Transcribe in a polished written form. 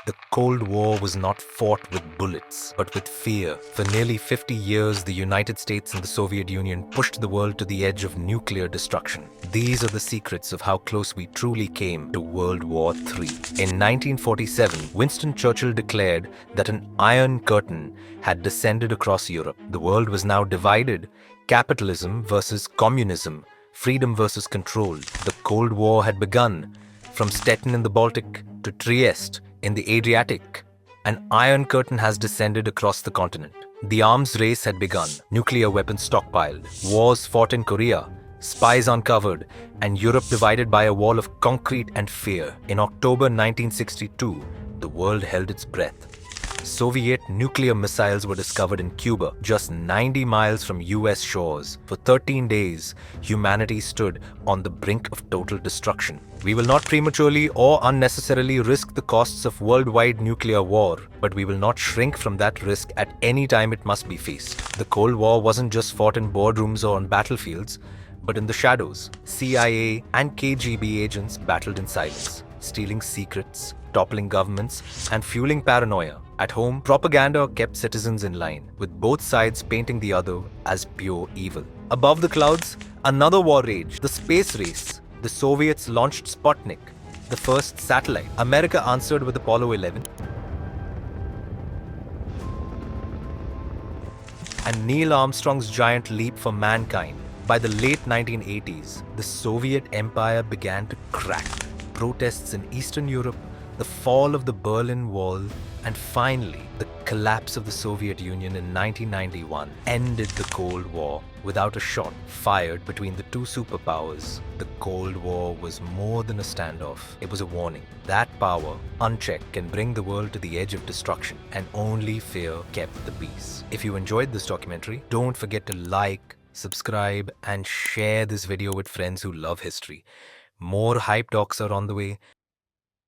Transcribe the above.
The Cold War was not fought with bullets, but with fear. For nearly 50 years, the United States and the Soviet Union pushed the world to the edge of nuclear destruction. These are the secrets of how close we truly came to World War III. In 1947, Winston Churchill declared that an Iron Curtain had descended across Europe. The world was now divided: capitalism versus communism, freedom versus control. The Cold War had begun. From Stettin in the Baltic to Trieste in the Adriatic, an Iron Curtain has descended across the continent. The arms race had begun. Nuclear weapons stockpiled, wars fought in Korea, spies uncovered, and Europe divided by a wall of concrete and fear. In October 1962, the world held its breath. Soviet nuclear missiles were discovered in Cuba, just 90 miles from US shores. For 13 days, humanity stood on the brink of total destruction. We will not prematurely or unnecessarily risk the costs of worldwide nuclear war, but we will not shrink from that risk at any time it must be faced. The Cold War wasn't just fought in boardrooms or on battlefields, but in the shadows. CIA and KGB agents battled in silence, stealing secrets, toppling governments, and fueling paranoia. At home, propaganda kept citizens in line, with both sides painting the other as pure evil. Above the clouds, another war raged: the space race. The Soviets launched Sputnik, the first satellite. America answered with Apollo 11. And Neil Armstrong's giant leap for mankind. By the late 1980s, the Soviet Empire began to crack. Protests in Eastern Europe, the fall of the Berlin Wall, and finally, the collapse of the Soviet Union in 1991 ended the Cold War without a shot fired between the two superpowers. The Cold War was more than a standoff. It was a warning. That power, unchecked, can bring the world to the edge of destruction, and only fear kept the peace. If you enjoyed this documentary, don't forget to like, subscribe, and share this video with friends who love history. More hype talks are on the way.